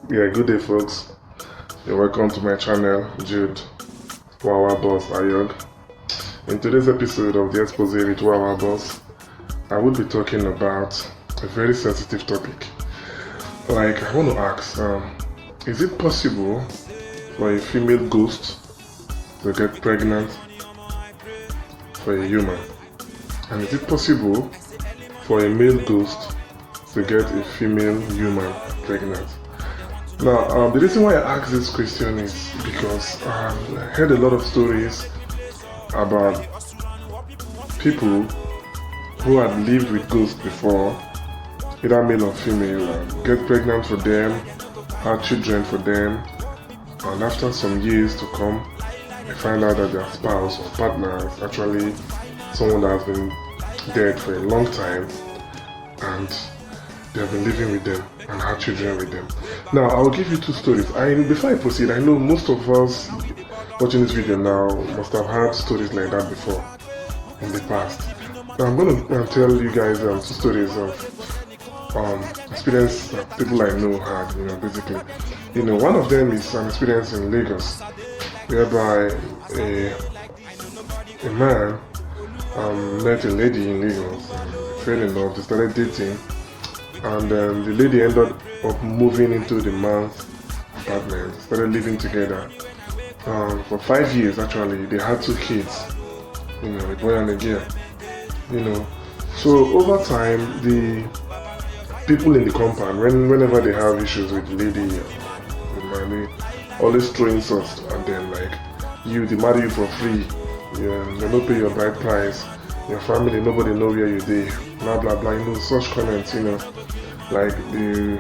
Yeah, good day folks. You're welcome to my channel, Jude WAWABOSS Ayog. In today's episode of the EXPOSÉ with WAWABOSS, I will be talking about a very sensitive topic. Like, I want to ask, is it possible for a female ghost to get pregnant for a human? And is it possible for a male ghost to get a female human pregnant? Now, the reason why I ask this question is because I've heard a lot of stories about people who had lived with ghosts before, either male or female, get pregnant for them, have children for them, and after some years to come, they find out that their spouse or partner is actually someone that has been dead for a long time, and they have been living with them and had children with them. Now, I will give you two stories. Before I proceed, I know most of us watching this video now must have had stories like that before in the past. Now, I'm going to tell you guys two stories of experience that people I know had. Basically, one of them is an experience in Lagos, whereby a man met a lady in Lagos, fell in love, they started dating. And the lady ended up moving into the man's apartment, started living together. For 5 years, actually, they had 2 kids, a boy and a girl. So over time, the people in the compound, whenever they have issues with the lady, the man, they always throw insults at them, like, they marry you for free, they don't pay your bride price, your family, nobody know where you dey, blah blah blah, such comments, like they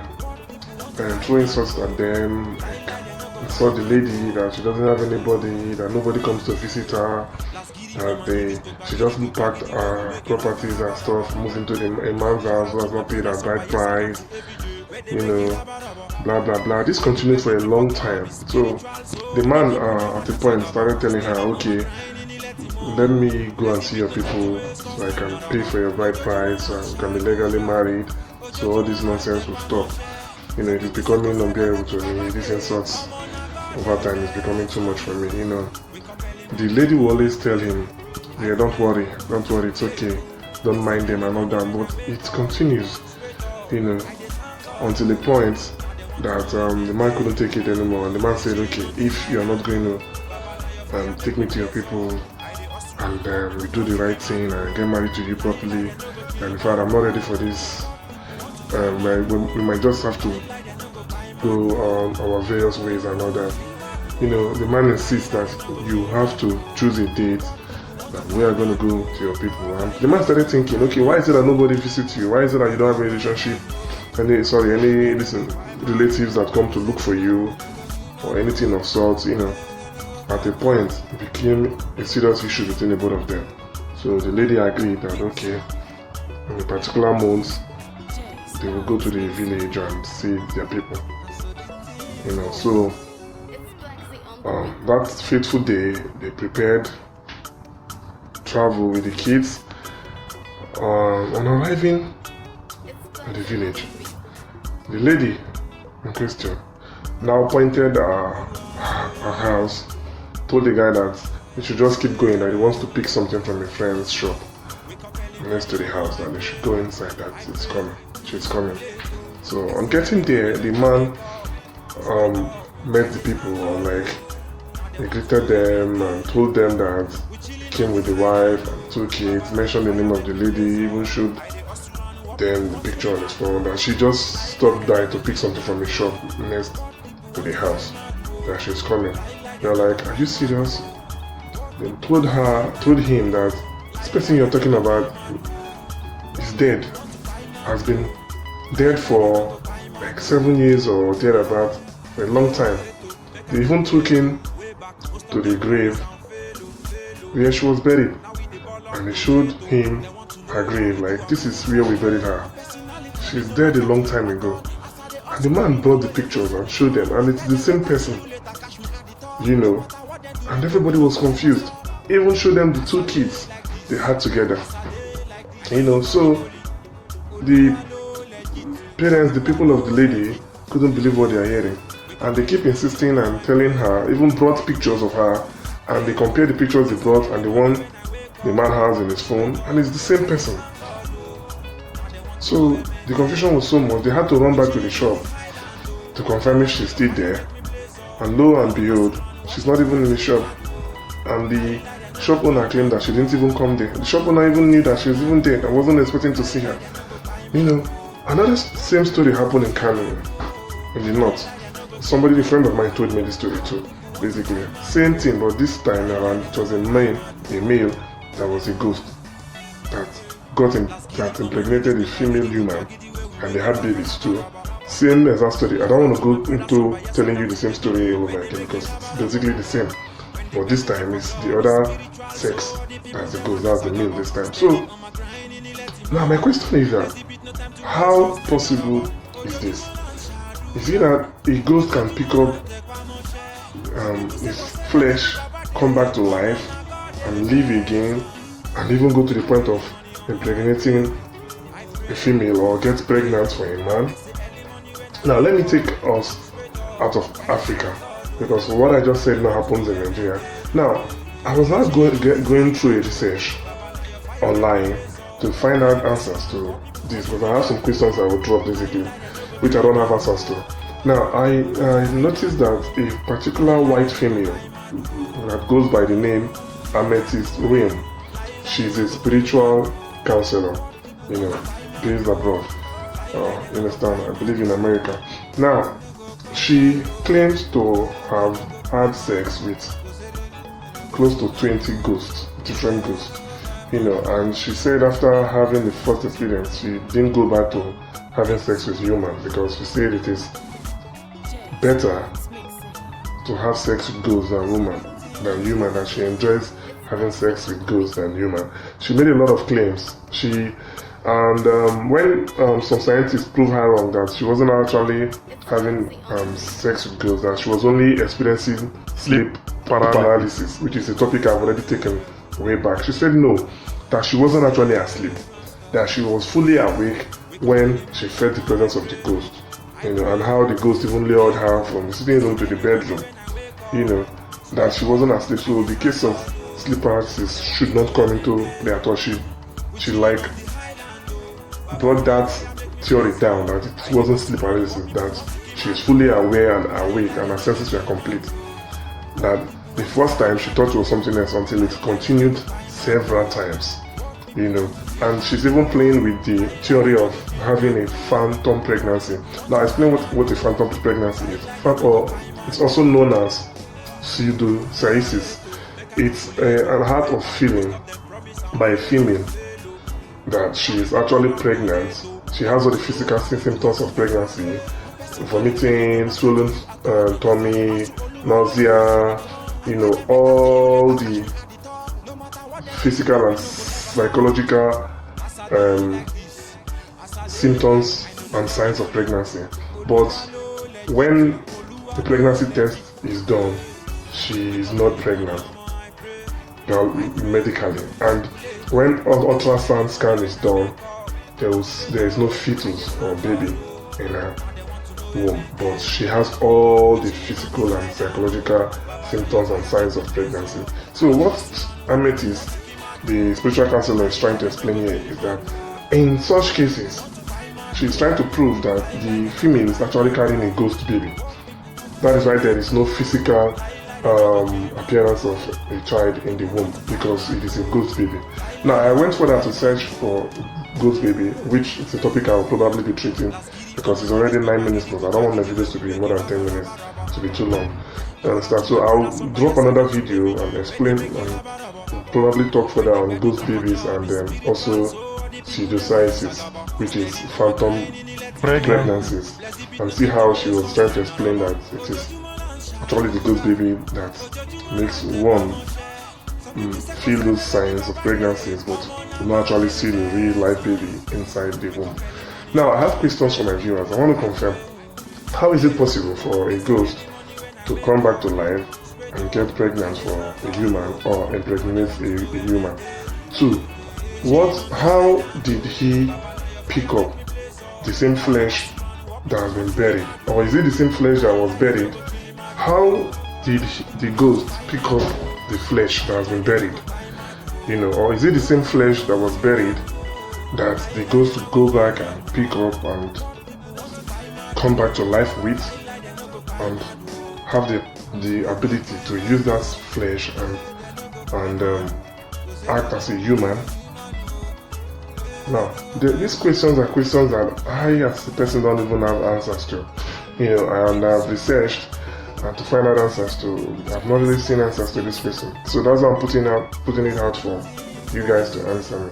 throwing insults at them, like insult the lady that she doesn't have anybody, that nobody comes to visit her, that she just packed her properties and stuff, moved into a man's house who has not paid her bride price, blah blah blah. This continued for a long time. So the man at a point started telling her, okay, let me go and see your people so I can pay for your bride price so you can be legally married, so all this nonsense will stop. It is becoming unbearable to me. These insults over time is becoming too much for me. The lady will always tell him, yeah, don't worry, it's okay, don't mind them and all that. But it continues, until the point that the man couldn't take it anymore, and the man said, okay, if you are not going to take me to your people and we do the right thing and get married to you properly, and in fact I'm not ready for this, we might just have to go on our various ways and all that. The man insists that you have to choose a date that we are going to go to your people. And the man started thinking, okay, why is it that nobody visits you? Why is it that you don't have a relationship? Any relatives that come to look for you or anything of sorts, At a point, it became a serious issue between the both of them. So the lady agreed that, okay, in a particular month, they will go to the village and see their people. So that fateful day, they prepared travel with the kids. On arriving at the village, the lady in question now pointed her house, told the guy that he should just keep going, that he wants to pick something from a friend's shop next to the house, that they should go inside, that she's coming. So on getting there, the man met the people, he greeted them and told them that he came with the wife and 2 kids, mentioned the name of the lady, even showed them the picture on his phone, that she just stopped by to pick something from a shop next to the house, that she's coming. They're like, are you serious? They told him that this person you're talking about is dead, has been dead for like 7 years or thereabout, for a long time. They even took him to the grave where she was buried, and they showed him her grave, like, this is where we buried her. She's dead a long time ago. And the man brought the pictures and showed them, and it's the same person. And everybody was confused. He even showed them the 2 kids they had together. So the parents, the people of the lady, couldn't believe what they are hearing. And they keep insisting and telling her, even brought pictures of her, and they compare the pictures they brought and the one the man has in his phone, and it's the same person. So the confusion was so much, they had to run back to the shop to confirm if she's still there. And lo and behold, she's not even in the shop. And the shop owner claimed that she didn't even come there. The shop owner even knew that she was even there and wasn't expecting to see her. You know, another same story happened in Kano, in the north. Somebody, a friend of mine, told me this story too. Basically, same thing, but this time around it was a male that was a ghost that impregnated a female human, and they had babies too. Same exact story. I don't want to go into telling you the same story over again because it's basically the same, but this time it's the other sex as the ghost. That's the male this time. So now my question is that how possible is this? Is it that a ghost can pick up his flesh, come back to life, and live again, and even go to the point of impregnating a female or get pregnant for a man? Now let me take us out of Africa, because what I just said now happens in Nigeria. Now I was not going through a research online to find out answers to this, because I have some questions I will drop basically, which I don't have answers to. Now I noticed that a particular white female that goes by the name AMETHYST, she's a spiritual counselor, based abroad. You understand? I believe in America. Now, she claims to have had sex with close to 20 ghosts, different ghosts, and she said after having the first experience, she didn't go back to having sex with humans because she said it is better to have sex with ghosts than human, and she enjoys having sex with ghosts than human. She made a lot of claims. When some scientists proved her wrong that she wasn't actually having sex with ghosts, that she was only experiencing sleep paralysis, which is a topic I've already taken way back. She said no, that she wasn't actually asleep, that she was fully awake when she felt the presence of the ghost, and how the ghost even lured her from the sitting room to the bedroom, that she wasn't asleep. So the case of sleep paralysis should not come into play at all. She brought that theory down, that it wasn't sleep paralysis, that she is fully aware and awake and her senses were complete. That the first time she thought it was something else until it continued several times, and she's even playing with the theory of having a phantom pregnancy. Now I explain what a phantom pregnancy is. It's also known as Pseudocyesis. It's an heart of feeling by a female that she is actually pregnant. She has all the physical symptoms of pregnancy: vomiting, swollen tummy, nausea, all the physical and psychological symptoms and signs of pregnancy. But when the pregnancy test is done, she is not pregnant medically, and when ultrasound scan is done, there is no fetus or baby in her womb, but she has all the physical and psychological symptoms and signs of pregnancy. So what Amethyst, the spiritual counselor, is trying to explain here is that in such cases, she's trying to prove that the female is actually carrying a ghost baby. That is why there is no physical appearance of a child in the womb, because it is a ghost baby. Now I went further to search for ghost baby, which is a topic I will probably be treating because it's already 9 minutes plus. I don't want my videos to be more than 10 minutes, to be too long. You understand? So I'll drop another video and explain and probably talk further on ghost babies, and then also pseudocyesis, which is phantom pregnancies, and see how she was trying to explain that it is actually the ghost baby that makes one feel those signs of pregnancies, but you not actually see the real life baby inside the womb. Now I have questions for my viewers. I want to confirm, how is it possible for a ghost to come back to life and get pregnant for a human or impregnate a human? 2, how did he pick up the same flesh that has been buried? Or is it the same flesh that was buried? How did the ghost pick up the flesh that has been buried? Or is it the same flesh that was buried that the ghost will go back and pick up and come back to life with, and have the ability to use that flesh and act as a human? Now, these questions are questions that I as a person don't even have answers to. And I've researched and to find out answers to. I've not really seen answers to this question. So that's why I'm putting it out for you guys to answer me.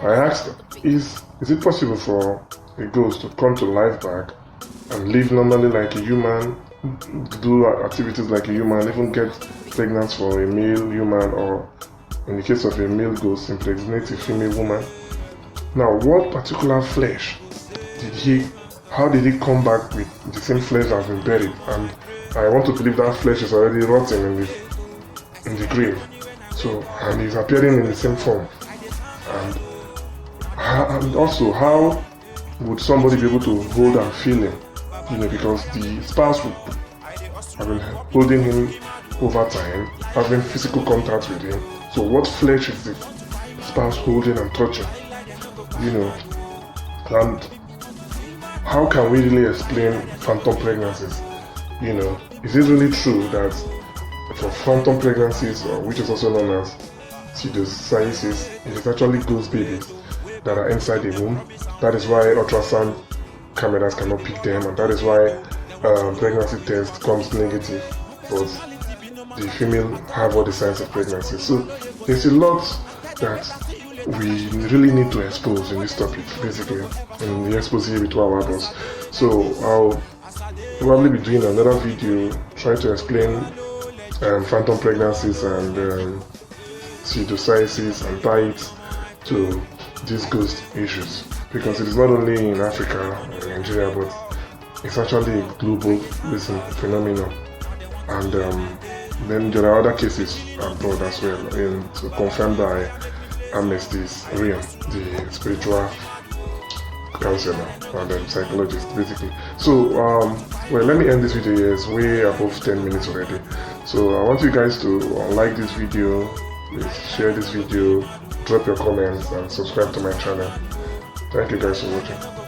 I asked, is it possible for a ghost to come to life back and live normally like a human, do activities like a human, even get pregnant for a male human, or in the case of a male ghost, impregnate a female woman? Now, what particular flesh how did he come back with the same flesh that has been buried? And I want to believe that flesh is already rotting in the grave. So, and he's appearing in the same form. And also, how would somebody be able to hold and feel him? Because the spouse would have been holding him over time, having physical contact with him. So what flesh is the spouse holding and touching? And how can we really explain phantom pregnancies? Is it really true that for phantom pregnancies, or which is also known as pseudocyesis, it is actually ghost babies that are inside the womb? That is why ultrasound cameras cannot pick them, and that is why pregnancy test comes negative, but the female have all the signs of pregnancy. So there's a lot that we really need to expose in this topic, basically, in the EXPOSÉ with WAWABOSS. So I'll probably be doing another video trying to explain phantom pregnancies and pseudocyesis and tie it to these ghost issues, because it is not only in Africa or Nigeria, but it's actually a global phenomenon. And then there are other cases abroad as well, confirmed by AMETHYST, the spiritual counselor and psychologist, basically. So, well, let me end this video here. It's way above 10 minutes already. So I want you guys to like this video, please share this video, drop your comments, and subscribe to my channel. Thank you guys for watching.